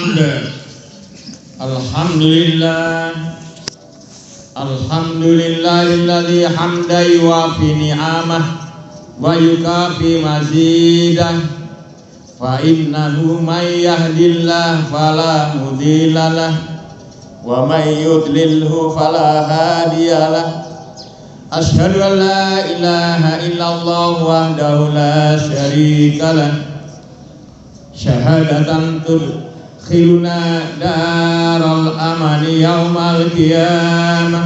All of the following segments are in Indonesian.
الحمد الحمد لله الحمد لله الذي حمدا يوافي نعمه ويكافي مزيده فإنه من يهد الله فلا مضل له ومن يضلله فلا هادي له أشهد أن لا إله إلا الله وحده لا شريك له شهادة تدخلنا دار الأمان يوم القيامة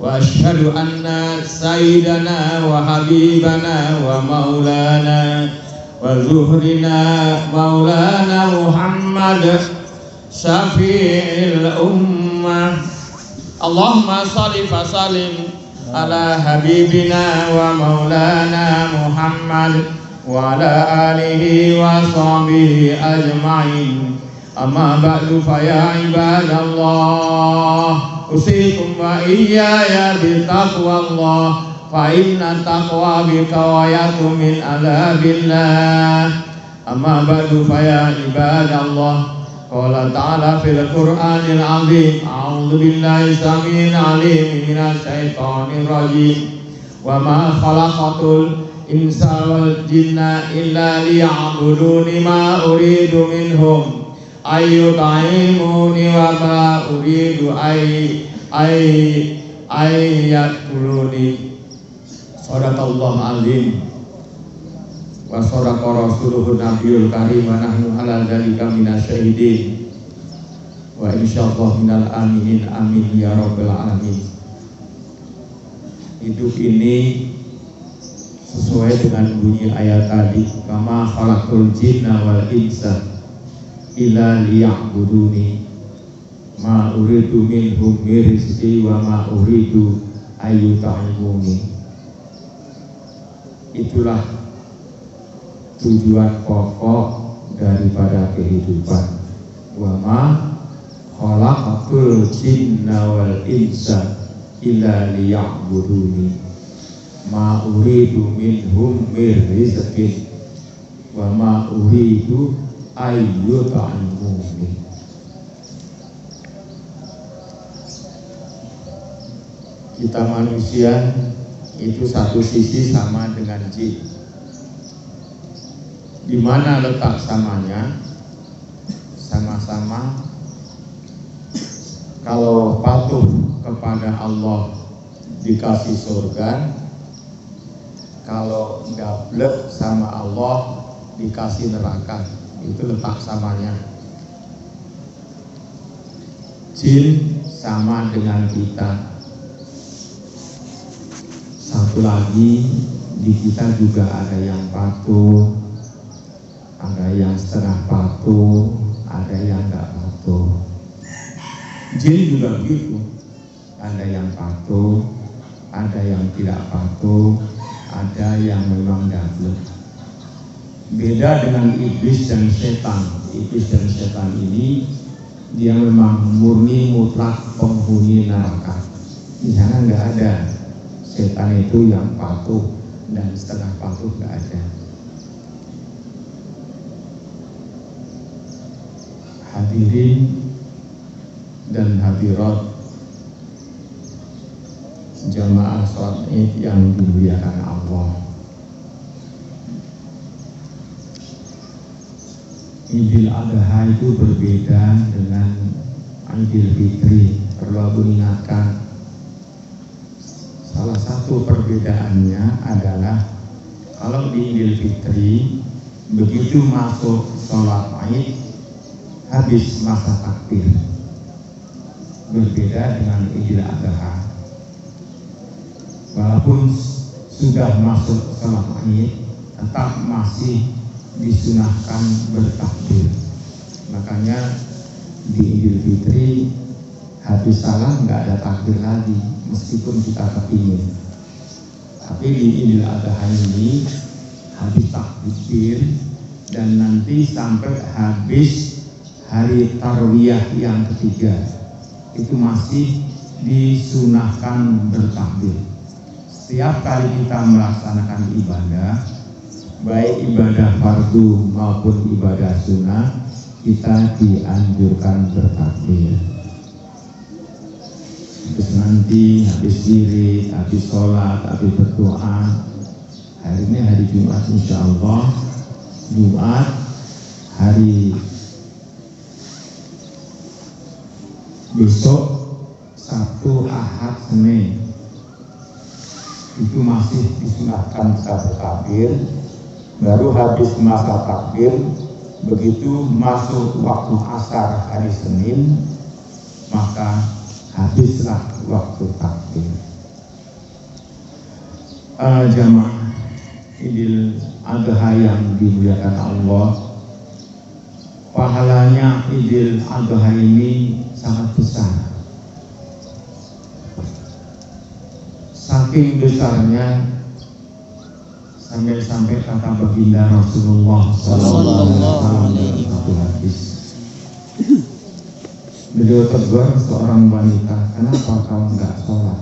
وأشهد أن سيدنا وحبيبنا ومولانا وزهرنا مولانا محمد شفيع الأمة اللهم صل وسلم على حبيبنا ومولانا محمد وعلى آله وصحبه أجمعين أما بعد فيا عباد الله أوصيكم وإياي بتقوى الله فإن التقوى وقاية من عذاب الله أما بعد فيا عباد الله قال تعالى في القرآن العظيم أعوذ بالله السميع العليم من الشيطان الرجيم وما خلقت الإنس والجن إلا ليعبدون ما أريد منهم أن يطعموني وما أريد أن يأكلوني صدق الله العظيم wa sadaqa rasuluhu nabiyul karim wa nahnu ala dzalika minasyahidin wa insyaallah minal aminin amin ya rabbal alamin. Hidup ini sesuai dengan bunyi ayat tadi, kama khalaqul jinna wal insa illa liya'buduni ma uridu minhum rizqi wa ma uridu ayyuta'imuni. Itulah tujuan pokok daripada kehidupan. Wa ma khalaqatul jinna wal insa illa liya'buduni ma uridu minhum mir rizqin wa ma uridu ayyut'imuni. Kita manusia itu satu sisi sama dengan jin. Di mana letak samanya? Sama-sama kalau patuh kepada Allah dikasih surga, kalau gablek sama Allah dikasih neraka. Itu letak samanya. Jin sama dengan kita. Satu lagi, di kita juga ada yang patuh, ada yang setengah patuh, ada yang enggak patuh. Jin juga begitu, ada yang patuh, ada yang tidak patuh, ada yang memang gablek. Beda dengan iblis dan setan. Iblis dan setan ini dia memang murni mutlak penghuni neraka. Di sana enggak ada setan itu yang patuh dan setengah patuh, enggak ada. Hadirin dan hadirat jamaah sholat Id yang dimuliakan Allah. Idul Adha itu berbeda dengan Idul Fitri. Perlu aku ingatkan, salah satu perbedaannya adalah kalau di Idul Fitri begitu masuk sholat Id habis masa takbir, berbeda dengan Idul Adha. Walaupun sudah masuk sholat Id, tetap masih disunahkan bertakbir. Makanya di Idul Fitri habis salam nggak ada takbir lagi, meskipun kita kepingin. Tapi di Idul Adha ini habis takbir dan nanti sampai habis hari tarwiyah yang ketiga itu masih disunahkan bertakbir. Setiap kali kita melaksanakan ibadah, baik ibadah fardu maupun ibadah sunnah, kita dianjurkan bertakbir. Terus nanti habis diri, habis sholat, habis berdoa. Hari ini hari Jumat, insya Allah Jumat hari besok Sabtu, Ahad, Senin itu masih disunahkan kita bertakbir. Baru habis masa takbir, begitu masuk waktu asar hari Senin, maka habislah waktu takbir. Jamaah Idul Adha yang dimuliakan Allah, pahalanya Idul Adha ini sangat besar. Saking besarnya sampai kata baginda Rasulullah Sallallahu Alaihi Wasallam, beliau tegur seorang wanita, kenapa kau enggak sholat?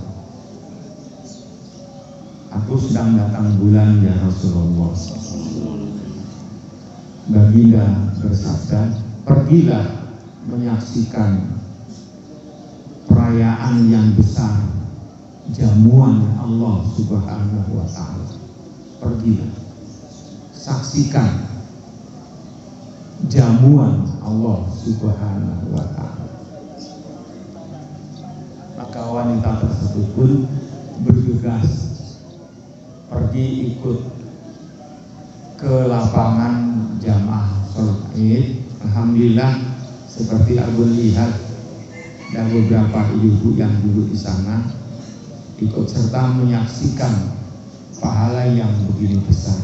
Aku sedang datang bulan ya Rasulullah. Baginda bersabda, pergilah menyaksikan perayaan yang besar, jamuan Allah Subhanahu wa Ta'ala. Pergilah, saksikan jamuan Allah Subhanahu wa Ta'ala. Maka wanita tersebut pun bergegas pergi ikut ke lapangan jamaah sholat Id. Alhamdulillah, seperti aku lihat dan beberapa ibu yang dulu di sana ikut serta menyaksikan pahala yang begini besar.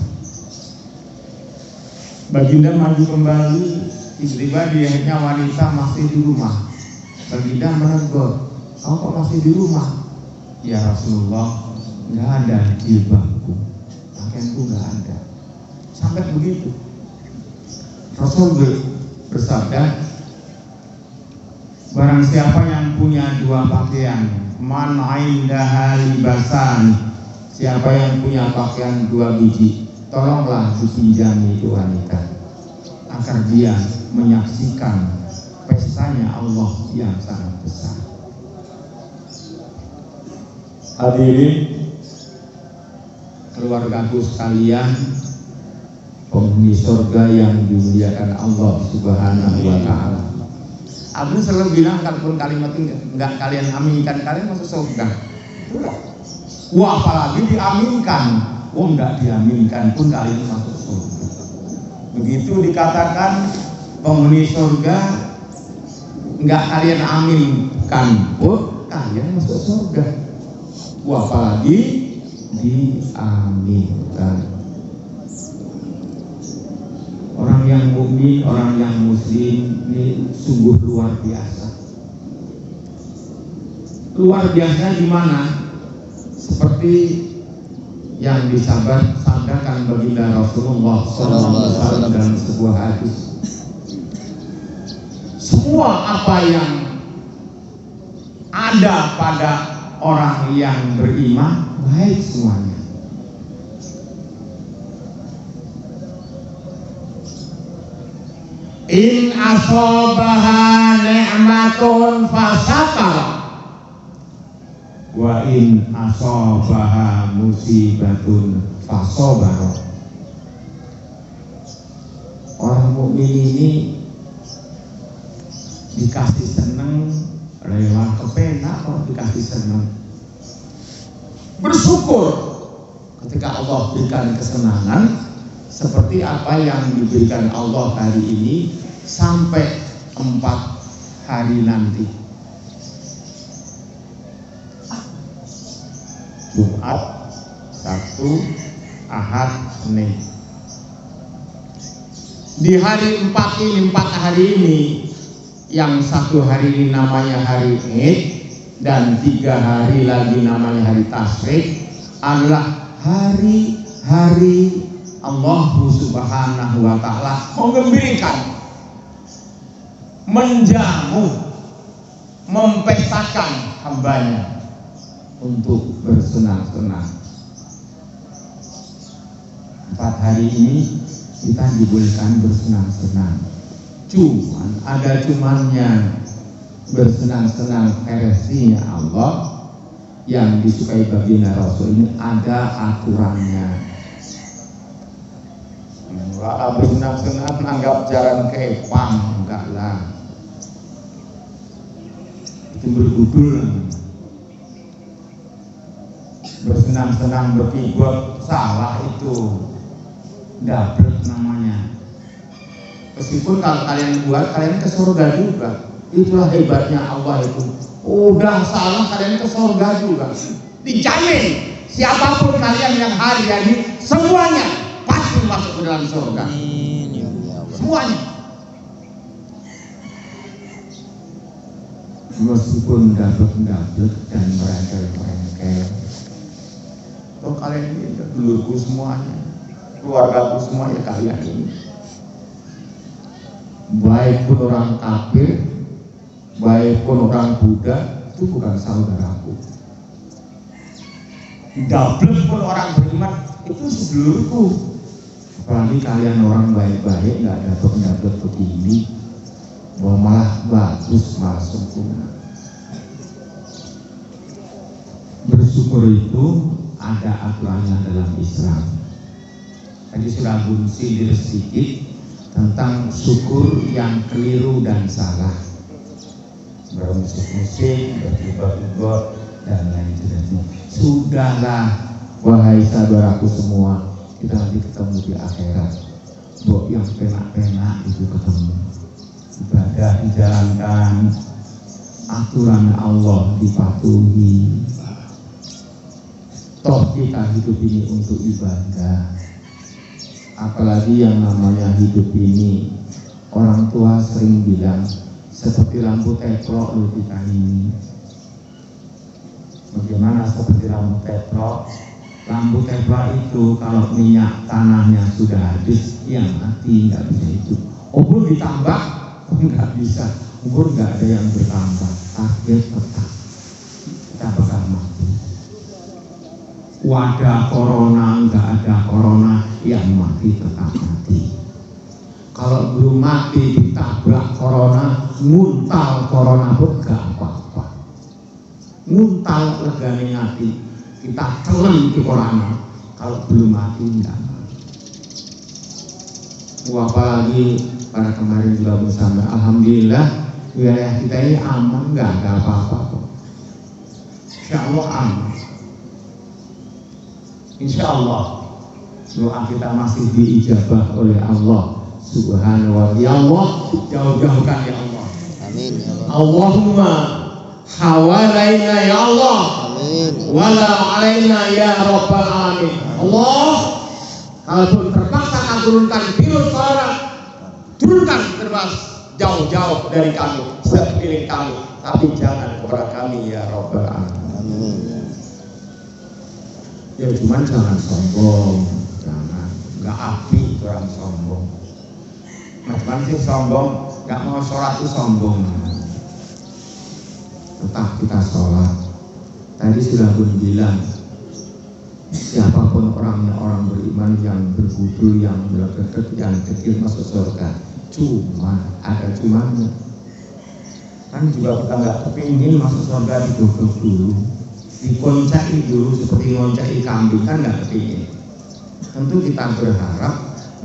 Baginda maju kembali, tiba-tiba dilihatnya wanita masih di rumah. Baginda menegur, "Kau kok masih di rumah?" "Ya Rasulullah, nggak ada jilbabku, pakaianku nggak ada." Sampai begitu Rasul bersabda, barang siapa yang punya dua pakaian, man indaha libasan, siapa yang punya pakaian dua biji, tolonglah dipinjami itu wanita agar dia menyaksikan pestanya Allah yang sangat besar. Hadirin keluargaku sekalian, penghuni surga yang dimuliakan Allah Subhanahu wa Ta'ala. Aku selalu bilang, kalaupun kalimat itu enggak kalian aminkan, kalian masuk surga. Wah, apalagi diaminkan. Enggak diaminkan pun kalian masuk surga. Begitu dikatakan penghuni surga, enggak kalian aminkan pun kalian masuk surga. Wah, apalagi diaminkan. Orang yang mukmin, orang yang muslim ini sungguh luar biasa. Luar biasa di mana? Seperti yang disampaikan baginda Rasulullah SAW dalam sebuah hadis. Semua apa yang ada pada orang yang beriman baik semuanya. In asobaha ni'matun fasakara wa in asobaha musibatun fasobara. Orang mukmin ini dikasih senang rela kepenak, kalau dikasih senang bersyukur ketika Allah berikan kesenangan, seperti apa yang diberikan Allah hari ini sampai 4 hari nanti. Jumat, Sabtu, Ahad, Senin. Di hari 4 hari ini, yang 1 hari ini namanya hari Id dan 3 hari lagi namanya hari Tasyrik, adalah hari-hari Allah Subhanahu wa Ta'ala menggembirakan, menjamu, mempestakan hambanya untuk bersenang-senang. 4 hari ini kita dibolehkan bersenang-senang. Cuman ada cumannya, bersenang-senang versinya Allah yang disukai baginda Rasul ini ada aturannya. Kalau bersenang-senang anggap jalan kepang, enggak lah, itu bergudul. Bersenang-senang berkibot salah, itu dablek namanya. Meskipun kalau kalian buat, kalian ke surga juga. Itulah hebatnya Allah itu. Udah salah, kalian ke surga juga. Dijamin siapapun kalian yang hari ini semuanya pasti masuk ke dalam surga. Semuanya. Meskipun dablek dan merengkel-merengkel. Toh kalian ini dulurku semuanya, keluargaku semuanya kalian ini. Baik pun orang kafir, baik pun orang Buddha, itu bukan saudaraku. Dablek pun orang beriman, itu sedulurku. Apalagi kalian orang baik-baik, nggak dablek begini, malah bagus, malah sempurna. Bersyukur itu ada aturannya dalam Islam. Tadi sudah sindir sedikit tentang syukur yang keliru dan salah, bermusik-musik, bergibah-gibah dan lain sebagainya. Sudahlah, wahai saudaraku semua, kita nanti ketemu di akhirat. Bok yang penak-penak itu ketemu. Ibadah dijalankan, aturan Allah dipatuhi. Toh kita hidup ini untuk ibadah. Apalagi yang namanya hidup ini, orang tua sering bilang seperti lampu teplok loh kita ini. Bagaimana seperti lampu teplok? Lampu teplok itu kalau minyak tanahnya sudah habis, ya mati, nggak bisa hidup. Umur ditambah, nggak bisa. Umur nggak ada yang bertambah, akhir tetap kita bakal mati. Wadah corona, nggak ada corona, yang mati tetap mati. Kalau belum mati ditabrak corona, nguntal corona pun gak apa-apa. Nguntal legane mati, kita telan ke corona. Kalau belum mati enggak mati. Apalagi pada kemarin juga bersama, alhamdulillah wilayah kita ini aman, nggak ada apa-apa kok. Insya Allah aman. Insya Allah doa kita masih diijabah oleh Allah Subhanahu wa ta'ala. Ya Allah, jauh-jauhkan ya Allah. Amin. Allahumma hawalaina ya Allah. Amin. Wala alaina ya Rabbal alamin. Allah, kalau terpaksa kau turunkan virus corona, turunkan terbang jauh-jauh dari kami, sekeliling kami, tapi jangan kepada kami ya Rabbal alamin. Amin. Ya cuman jangan sombong, jangan, nggak api orang sombong. Macam sih sombong, nggak mau sholat itu sombong. Tetap kita sholat. Tadi sudah pun bilang, siapapun orang beriman yang bergudul, yang berdekat, yang kecil masuk surga. Cuma ada cumannya. Kan juga kita nggak kepingin masuk surga diduduk dulu, dikoncai dulu seperti ngoncai kambing, kan nggak kepingin. Tentu kita berharap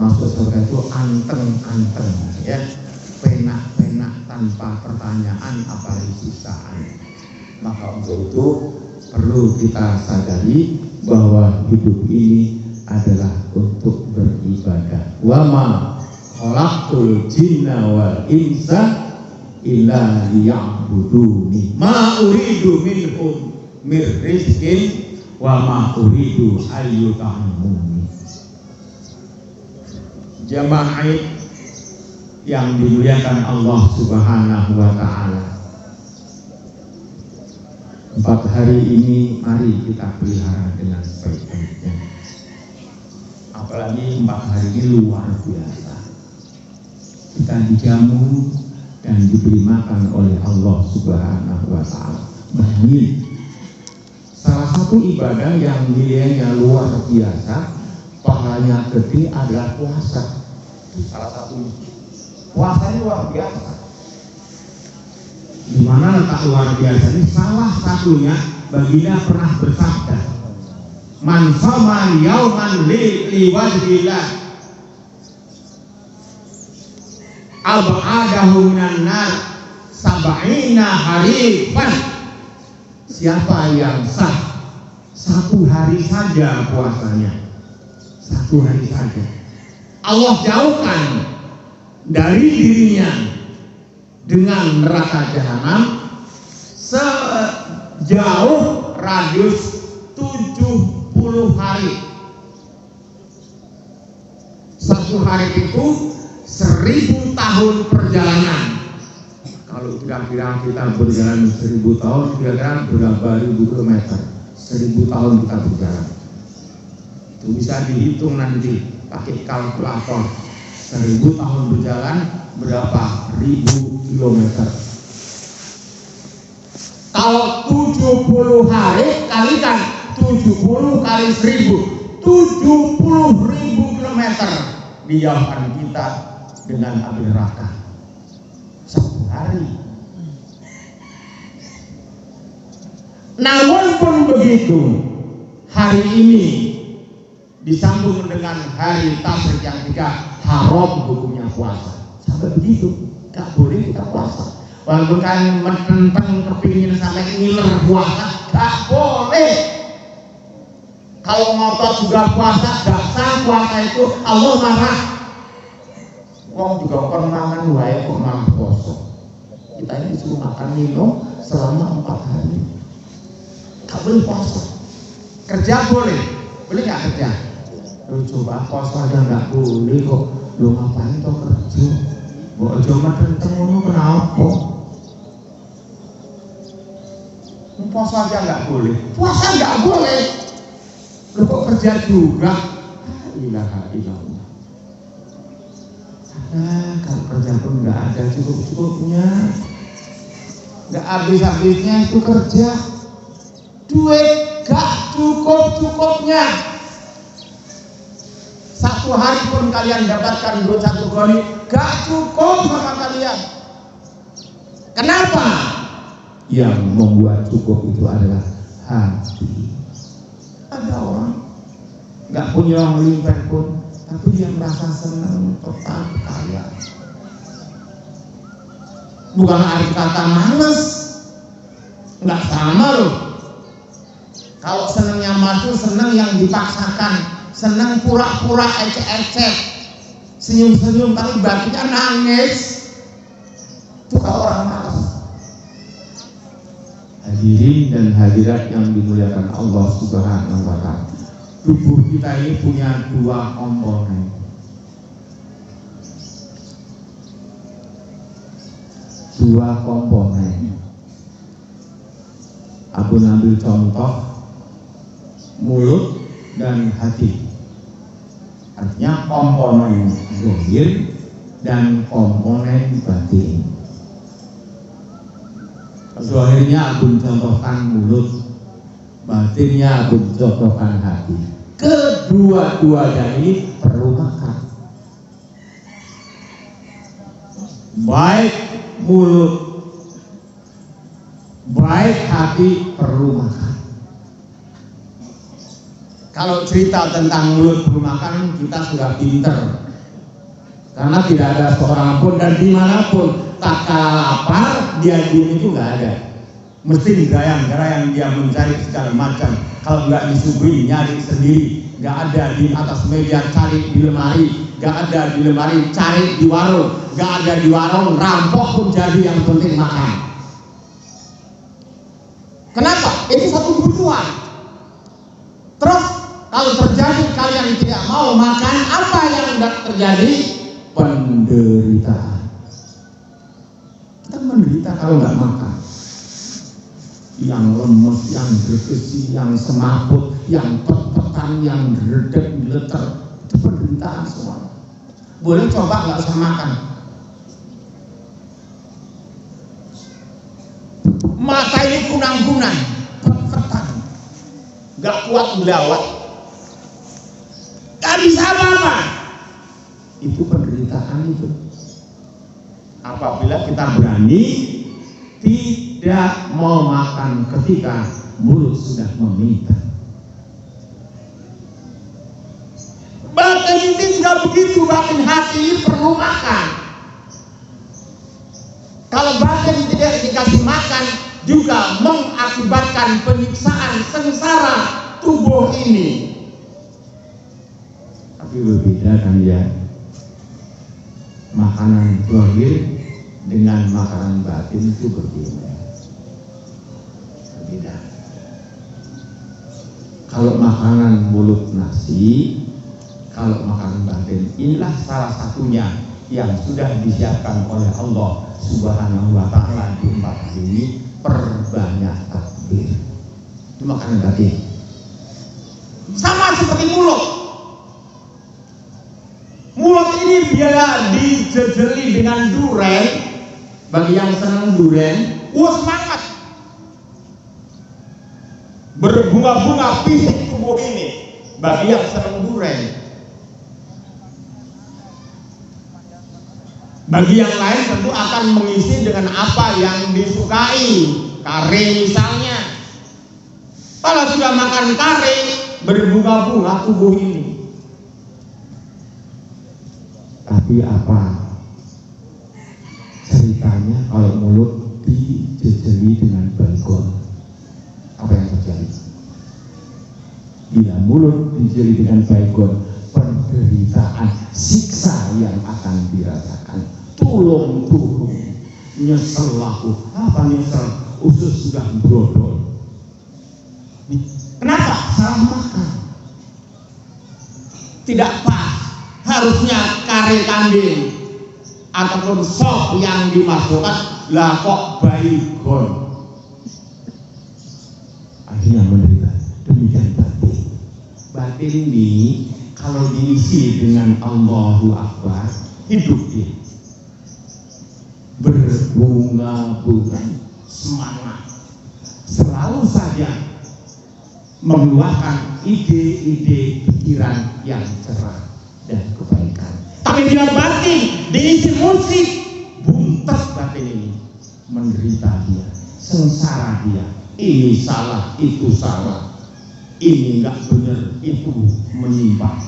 masuk surga itu anteng-anteng, ya, penak-penak tanpa pertanyaan apalagi sisaan. Maka untuk itu perlu kita sadari bahwa hidup ini adalah untuk beribadah. Wa ma khalaqtul jinna wal insa illa liya'buduni ma uridu minhum mir rizqin wa ma uridu ayyuta'amuni. Jamaah yang dimuliakan Allah Subhanahu wa ta'ala, 4 hari ini mari kita pelihara dengan baik-baiknya. Apalagi 4 hari ini luar biasa. Kita dijamu dan diberi makan oleh Allah Subhanahu wa ta'ala. Banyak. Salah satu ibadah yang nilainya luar biasa, pahalanya gede adalah puasa. Salah satu Puasanya luar biasa. Di mana letak luar biasa ini? Salah satunya baginda pernah bersabda, man shoma yauman liwajhillah ab'adahu minan nar sab'ina harifan. Siapa yang sah 1 hari saja puasanya, 1 hari saja, Allah jauhkan dari dirinya dengan neraka jahanam sejauh radius 70 hari. 1 hari itu 1000 tahun perjalanan. Kalau kira-kira kita berjalan 1000 tahun, kira-kira berapa ribu kilometer? 1000 tahun kita berjalan. Itu bisa dihitung nanti pakai kalkulator. 1000 tahun berjalan berapa ribu kilometer? Kalau 70 hari kalikan 70 kali 1000, 70.000 kilometer dijauhkan kita dengan api neraka 1 hari. Namun pun begitu, hari ini disambung dengan hari tasyrik yang 3, haram hukumnya puasa. Sampai begitu, gak boleh kita puasa. Walaupun kan menteng kepingin sampai ngiler puasa, gak boleh. Kalau ngotot juga puasa, gak sah puasa itu, Allah marah. Wong juga kon mangan wae kok malah puasa. Kita ini disuruh makan minum selama 4 hari. Gak boleh puasa. Kerja boleh gak kerja? Lu coba puasa aja gak boleh kok. Lu ngapain kok kerja? Mbok aja matenteng ngono kenapa? Puasa aja gak boleh. Puasa gak boleh. Lu kok kerja juga? Ilaha illallah. Kalau kerja pun gak ada cukup-cukupnya, gak habis-habisnya itu kerja. Duit gak cukup-cukupnya. 1 hari pun kalian dapatkan duit 1 kali, gak cukup sama kalian. Kenapa? Yang membuat cukup itu adalah hati. Ada orang gak punya limpah pun, tapi dia merasa senang tetap kaya. Bukan arti kata malas, nggak sama loh. Kalau senangnya masuk, senang yang dipaksakan, senang pura-pura ecek-ecek, senyum-senyum tapi baginya nangis. Itu kalau orang malas. Hadirin dan hadirat yang dimuliakan Allah Subhanahu wa Ta'ala, tubuh kita ini punya 2 komponen. Aku ambil contoh mulut dan hati. Artinya komponen zahir dan komponen batin. Zahirnya aku contohkan mulut, batinnya aku contohkan hati. Kedua-duanya ini perlu makan. Baik mulut, baik hati perlu makan. Kalau cerita tentang mulut perlu makan, kita sudah pinter. Karena tidak ada seorang pun dan dimanapun tak kalah lapar, dia diem itu nggak ada. Mesti digerayang-gerayang dia mencari segala macam. Kalau nggak disuguhi, nyari sendiri. Nggak ada di atas meja, cari di lemari. Nggak ada di lemari, cari di warung. Nggak ada di warung, rampok pun jadi, yang penting makan. Kenapa? Itu satu kebutuhan. Terus kalau terjadi kalian tidak mau makan, apa yang terjadi? Penderitaan. Kita menderita kalau nggak makan. Yang lemes, yang depresi, yang semaput, yang pet-petan, yang redek-leter, itu penderitaan semua. Boleh coba nggak usah makan. Mata ini kunang-kunang, pet-petan, nggak kuat melawat, nggak bisa apa-apa. Itu penderitaan itu. apabila kita berani tidak mau makan ketika mulut sudah meminta. Batin ini tidak begitu, batin hati perlu makan. Kalau batin tidak dikasih makan juga mengakibatkan penyiksaan sengsara tubuh ini. Tapi berbeda kan ya, makanan zahir dengan makanan batin itu berbeda. Kalau makanan mulut nasi, kalau makanan batin, inilah salah satunya yang sudah disiapkan oleh Allah Subhanahu wa Ta'ala di 4 hari ini. Perbanyak takbir, itu makanan batin. Sama seperti mulut. Mulut ini bila dijejeli dengan duren, bagi yang senang duren, semangat. Berbunga-bunga fisik tubuh ini bagi yang senang duren. Bagi yang lain tentu akan mengisi dengan apa yang disukai, kare misalnya. Kalau sudah makan kare, berbunga-bunga tubuh ini. Tapi apa ceritanya kalau mulut dijejeli dengan baygon? Apa yang terjadi? Bila mulut dijejeli dengan baygon, penderitaan, siksa yang akan dirasakan. Tulung nyesel aku. Apa nyesel? Usus sudah brodol. Kenapa? Salah makan. Tidak pas. Harusnya kari kambing ataupun sop yang dimasukkan, lah kok baygon. Akhirnya menderita. Demikian batin. Batin ini kalau diisi dengan Allahu Akbar, hidup dia. Berbunga-bunga Semangat. selalu saja mengeluarkan ide-ide pikiran yang cerah dan kebaikan. Tapi bila batin diisi musik, buntet batin ini. Menderita dia, sengsara dia. Ini salah, itu salah. Ini enggak benar, itu menimpa.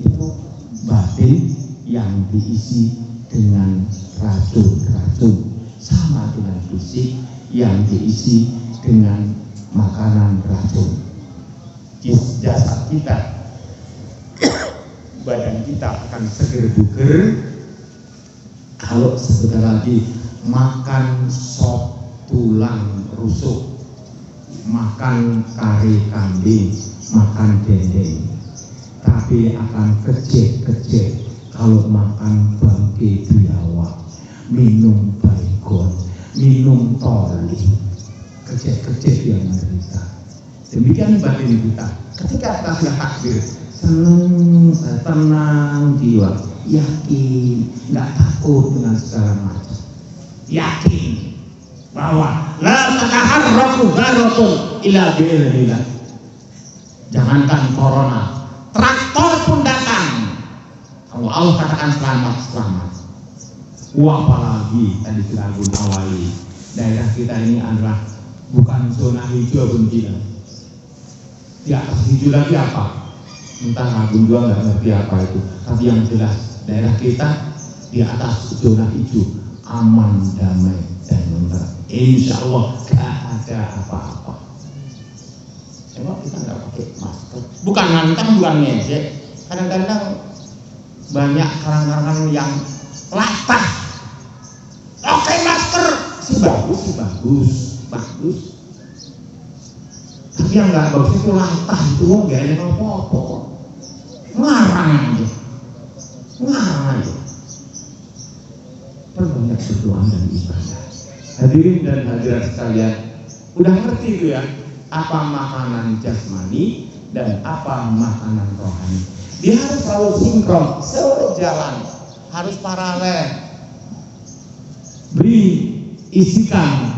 Itu batin yang diisi dengan racun-racun, sama dengan fisik yang diisi dengan makanan racun. Jasad kita, badan kita akan seger buger kalau sebentar lagi makan sop tulang rusuk, makan kari kambing, makan dendeng. Tapi akan kecil-kecil kalau makan bangke biawak, minum baygon, minum toli, kecil-kecil yang menderita. Demikian batin kita. Ketika kita sudah takbir, senang, tenang jiwa, yakin, nggak takut dengan segala macam. Yakin bahwa la tataharraku gharatun ila bi'illah. Jangankan corona, Traktor pun datang, kalau Allah katakan selamat, selamat. Apalagi tadi kita awali, daerah kita ini adalah bukan zona hijau pun tidak. Di atas hijau lagi apa? Entah Agung juga nggak ngerti apa itu. Tapi yang jelas daerah kita di atas zona hijau, aman, damai dan tenang. Insya Allah gak ada apa-apa. Emang kita nggak pakai masker? bukan nantang, bukan ngejek. Kadang-kadang banyak kalangan yang latah. Oke, masker Si bagus. Tapi yang nggak bagus itu latah, itu nggak ada apa-apa. ngarang aja. Perbanyak berdoa dan ibadah. Hadirin dan hadirat sekalian, udah ngerti itu ya, apa makanan jasmani dan apa makanan rohani. Dia harus selalu sinkron, sejalan, harus paralel. Isikan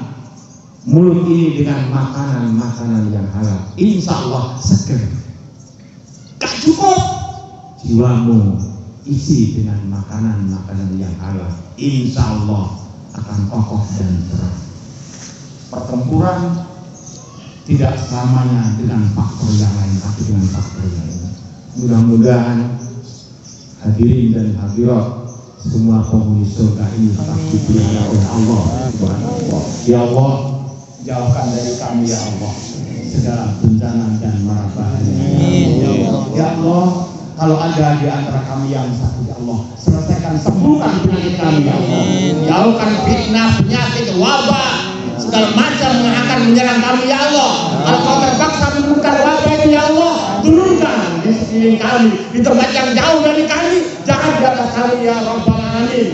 mulut ini dengan makanan-makanan yang halal. Insya Allah seger. Gak cukup. Jiwamu isi dengan makanan-makanan yang halal, insya Allah akan kokoh dan terang. Pertempuran tidak selamanya dengan faktor yang lain, tapi dengan faktor yang ini. Mudah-mudahan hadirin dan hadirat semua penghuni surga ini tetap dipelihara oleh Allah Subhanahu wa Ta'ala. Ya Allah, jauhkan dari kami ya Allah segala bencana dan mara bahaya. Ya Allah, kalau ada di antara kami yang sakit ya Allah, selesaikan, sembuhkan penyakit kami ya Allah. Jauhkan fitnah, penyakit, wabah, segala macam yang akan menyerang kami ya Allah. Kalau kau terpaksa menemukan wabah itu ya Allah, turunkan di sekeliling kami, di tempat yang jauh dari kami, jangan di atas kami ya Rabbal Alamin.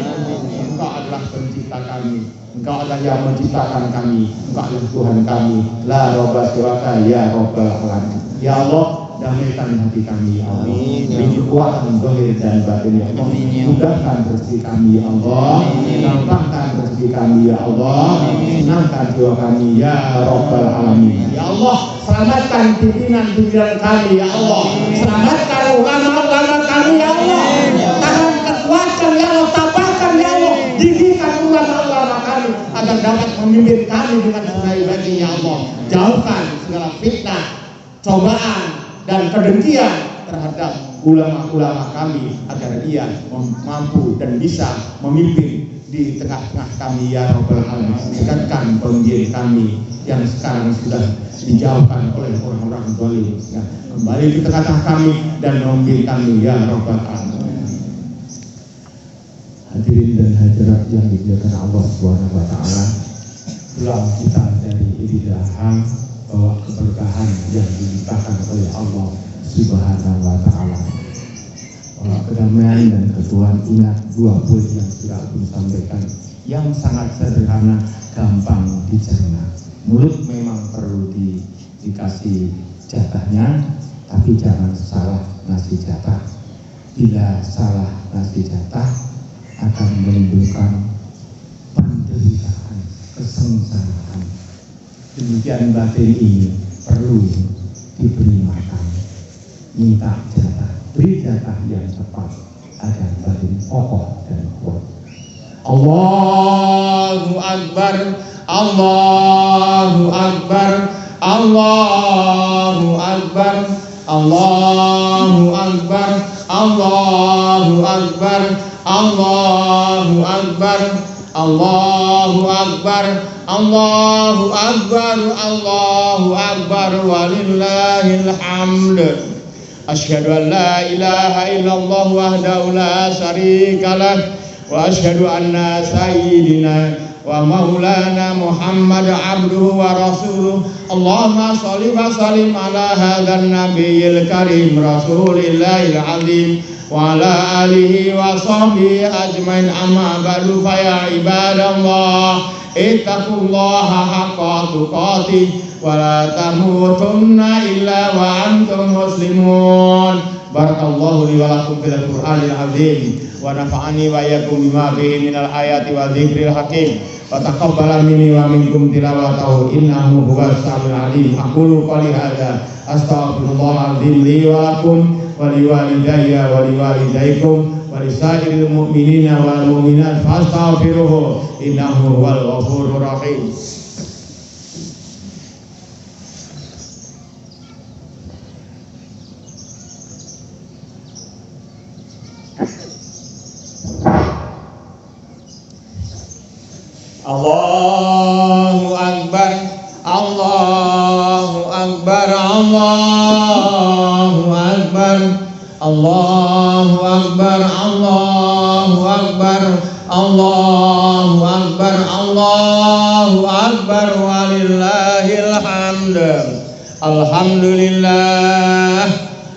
Engkau adalah pencipta kami, Engkau adalah yang menciptakan kami, Engkau adalah Tuhan kami, la robba siwaka ya Rabbal Alamin. Ya Allah, damaikan hati kami ya Allah, beri kekuatan zahir dan batin ya Allah, mudahkan rezeki kami ya Allah, gampangkan rezeki kami ya Allah, senangkan jiwa kami ya Rabbal Alamin. Ya Allah, selamatkan pimpinan-pimpinan kami ya Allah, selamatkan ulama-ulama kami ya Allah, tangan kekuatan ya Allah, tabahkan ya Allah, tinggikan ulama-ulama kami agar dapat memimpin kami dengan sebaik-baiknya ya Allah. Jauhkan segala fitnah, cobaan dan kedengkian terhadap ulama-ulama kami agar ia mampu dan bisa memimpin di tengah-tengah kami ya Rabbal Alamin. Dekatkan pemimpin kami yang sekarang sudah dijauhkan oleh orang-orang zalim, kembali di tengah-tengah kami dan memimpin kami ya Rabbal Alamin. Hadirin dan hadirat yang dimuliakan Allah Subhanahu wa Ta'ala, pulang kita dari Idul Adha bahwa keberkahan yang dilimpahkan oleh Allah Subhanahu wa Ta'ala, bahwa kedamaian dan ketuhan. Ingat dua poin yang sudah aku sampaikan yang sangat sederhana, gampang dicerna. Mulut memang perlu dikasih jatahnya, tapi jangan salah ngasih jatah. Bila salah ngasih jatah akan menimbulkan penderitaan, kesengsaraan. Demikian batin ini perlu diberi makan, minta jatah, beri jatah yang tepat agar batin kokoh dan kuat. Allahu Akbar, Allahu Akbar, Allahu Akbar, Allahu Akbar, Allahu Akbar, Allahu Akbar, Allahu Akbar, Allahu Akbar, Allahu Akbar, walillahil hamd. Asyhadu an la ilaha illallah wahdahu la syarikalah wa asyhadu anna sayyidina wa maulana Muhammad abduhu wa rasuluh. Allahumma sholli wa sallim ala hadzal nabiyil karim rasulillahil azim wa ala alihi wa sahbihi ajmain, amma ba'du. Fa ya ibadallah, ittaqullaha haqqa tuqatih wa la tamutunna illa wa antum muslimun. Barakallahu li wa lakum fil Qur'anil azim wa nafa'ani wa iyyakum bima fihi minal ayati wa dzikril hakim wa taqabbala minni wa minkum tilawatahu innahu huwas samiul alim. Aqulu qali hadza astaghfirullah azim li wa lakum wa liwalidayya wa liwalidaykum wa lisairil mu'minina wal mu'minat fastaghfiruhu innahu huwal ghafurur rahim. Allahu Akbar, Allahu Akbar, Allahu Akbar, Allahu Akbar, Allahu Akbar, Allahu Akbar, Allahu Akbar, walillahil hamd. Alhamdulillah,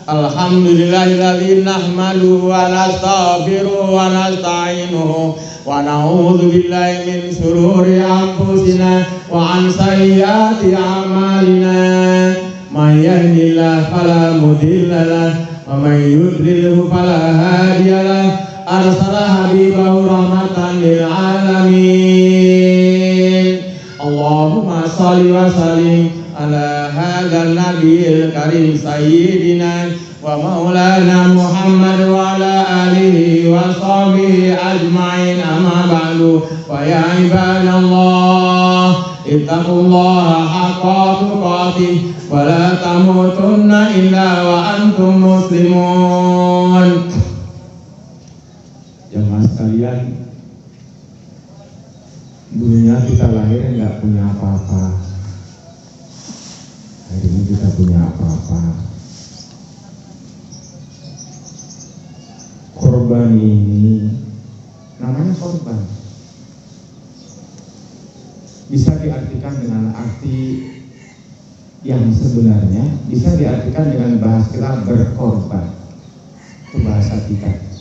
alhamdulillahilladzi nahmaduhu wa nastaghfiruhu wa nasta'inuhu wa na'udzu billahi min shururi anfusina wa an sayyiati a'malina. May yahdihillahu fala mudilla lahu wa may yudlilhu fala hadiya lahu. Arsala habibahu rahmatan lil alamin. Allahumma shalli wa sallim ala hadzal nabiyil karim sayyidina wa maulana Muhammad wa ala alihi وصحبه أجمعين أما بعد فيا عباد الله اتقوا الله حق تقاته ولا تموتن إلا وأنتم مسلمون. Jamaah sekalian, dunia kita lahir nggak punya apa-apa. Hari ini kita punya apa-apa. Korban ini namanya korban. Bisa diartikan dengan arti yang sebenarnya, bisa diartikan dengan bahasa kita berkorban. Itu bahasa kita.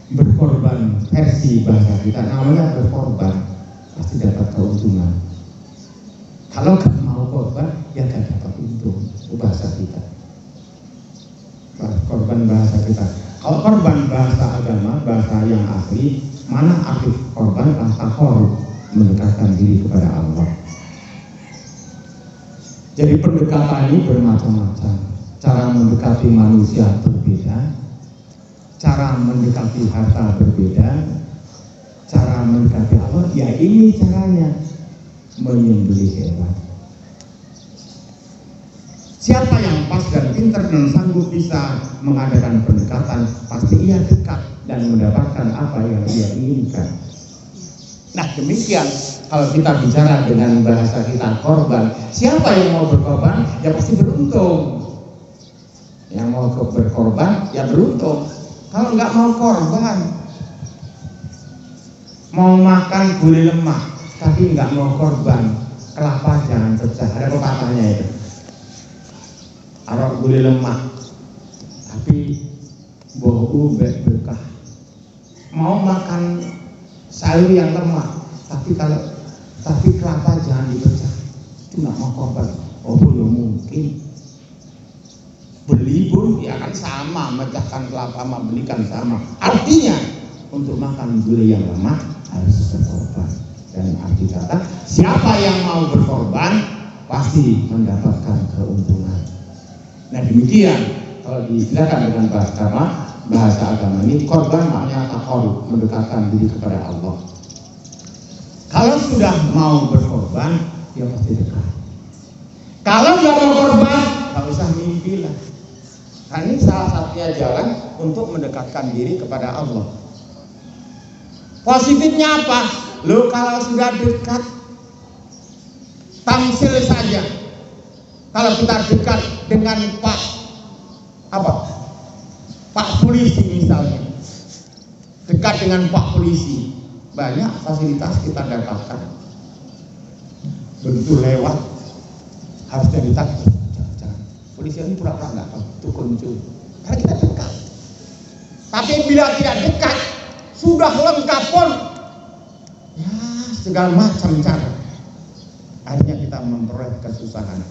Berkorban versi bahasa kita namanya berkorban, pasti dapat keuntungan. Kalau nggak mau korban ya nggak dapat untung. Itu bahasa kita. Korban bahasa kita. Kalau korban bahasa agama, bahasa yang asli, mana arti korban? Takorup, mendekatkan diri kepada Allah. Jadi pendekatan ini bermacam-macam. Cara mendekati manusia berbeda. Cara mendekati harta berbeda, cara mendekati Allah, ya ini caranya, menyembelih hewan. Siapa yang pas dan pintar dan sanggup bisa mengadakan pendekatan, pasti ia dekat dan mendapatkan apa yang ia inginkan. Nah demikian, kalau kita bicara dengan bahasa kita korban, siapa yang mau berkorban, ya pasti beruntung. Yang mau berkorban, ya beruntung. Kalau nggak mau korban, mau makan gulai lemak, tapi nggak mau korban, kelapa jangan pecah. Ada pepatahnya itu. Arok gulai lemak, tapi bau berkah. Mau makan sayur yang lemak, tapi kelapa jangan dipecah. Itu nggak mau korban. Oh belum mungkin. Beli pun ya kan sama, mecahkan kelapa sama belikan sama. Artinya untuk makan gulai yang lemak harus berkorban. Dan arti kata siapa yang mau berkorban pasti mendapatkan keuntungan. Nah demikian kalau dijelaskan dengan bahasa agama ini, korban maknanya takorup, mendekatkan diri kepada Allah. Kalau sudah mau berkorban dia pasti dekat. Kalau nggak mau korban nggak usah mimpi lah. Nah, ini salah satunya jalan untuk mendekatkan diri kepada Allah. Positifnya apa? Lo kalau sudah dekat, tamsil saja. Kalau kita dekat dengan Pak polisi misalnya, dekat dengan Pak polisi, banyak fasilitas kita dapatkan. Begitu lewat, harusnya ditagih. Polisi ini pura-pura nggak tahu, itu kunci. Karena kita dekat. Tapi bila tidak dekat, sudah lengkap pun, ya segala macam cara. Akhirnya kita memperoleh kesusahan.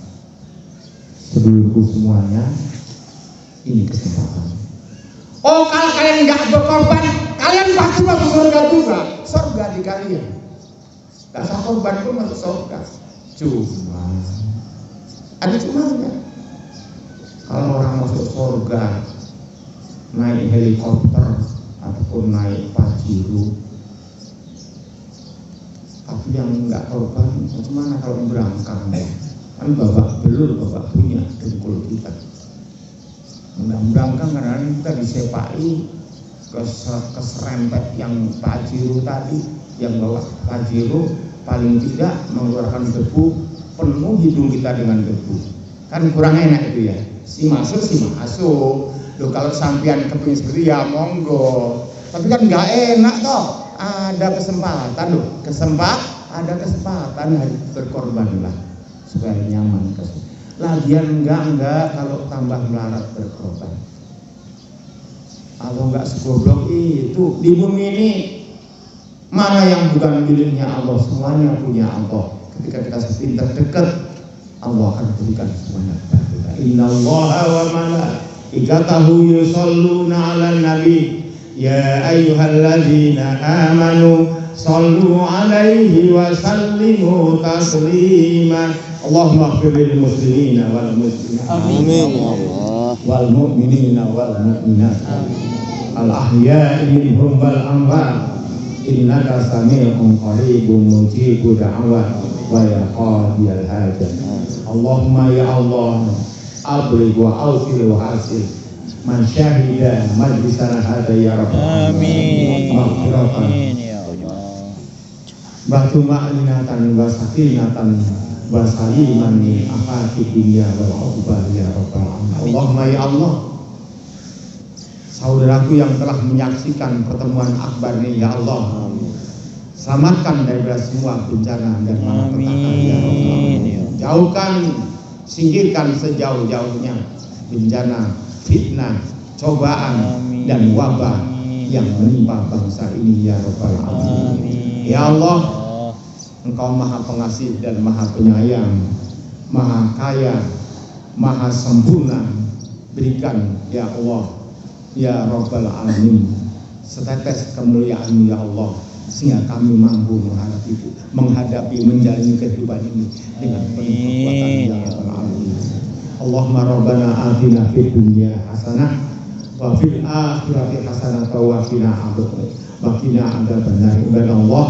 Seluruh semuanya, ini kesempatan. Oh kalau kalian nggak berkorban, kalian pasti masuk surga juga. Surga di kalian. Nggak usah korban pun masuk surga. Cuma ada cumanya. Kalau orang masuk surga naik helikopter ataupun naik pajero, tapi yang nggak korban, bagaimana kalau berangkat? Kan babak belur, babak punya dengkul kita. Berangkat karena kita disepai keserempet yang pajero tadi, yang bawa pajero paling tidak mengeluarkan debu, penuh hidung kita dengan debu. Kan kurang enak itu ya. Si masuk. Loh kalau sampean kepingin seperti ya monggo. Tapi kan nggak enak toh. Ada kesempatan loh. Ada kesempatan berkorbanlah supaya nyaman. Lagian enggak kalau tambah melarat berkorban. Allah enggak segoblok itu. Di bumi ini mana yang bukan miliknya Allah, semuanya punya Allah. Ketika kita sepintar dekat, Allah akan berikan semuanya kepada kita. Innallaha wa malaikatahu yusholluna 'alan nabi ya ayyuhalladzina amanu shallu 'alaihi wa sallimu taslima. Allahumma ighfir lil muslimina wal muslimat. Amin. Wal mu'minina wal mu'minat. al-ahya'i minhum wal amwat innaka sami'un qaribun mujibu da'wat wa ya qadiyal hajat. Allahumma ya Allah abrig wa awsil wa hasil man syahida majlisana hada ya rabbal Amin. maghfiratan Ya Allah. batu ma'inatan wa sakinatan wa saliman min afati dunia wal ukhbah ya rabbal alamin. Allahumma ya Allah, saudaraku yang telah menyaksikan pertemuan akbar ini ya Allah, selamatkan dari semua bencana dan malapetaka ya rabbal alamin. Jauhkan, singkirkan sejauh-jauhnya bencana, fitnah, cobaan dan wabah yang menimpa bangsa ini ya rabbal alamin. Ya Allah, Engkau maha pengasih dan maha penyayang, maha kaya, maha sempurna. Berikan ya Allah, ya rabbal alamin, setetes kemuliaan ya Allah, sehingga kami mampu menghadapi menjalani kehidupan ini dengan penuh kekuatan ya rabbal alamin. Allahumma rabbana atina fid dunya hasanah wa fil akhirati hasanah wa qina adzabannar. Ibadallah,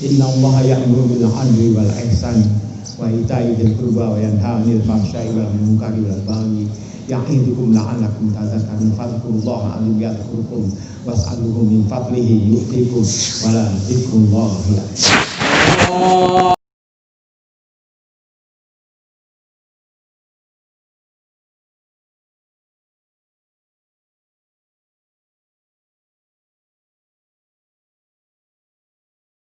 inna Allaha ya'muru bil 'adli wal ihsan wa ita'i dzil qurba wa yanha 'anil fahsya'i wal munkari wal baghi ya'idukum la'allakum tadhakkarun. Fadhkurullaha yadhkurkum was'aluhu min fadlihi yu'tikum wa la dzikrullahi akbar.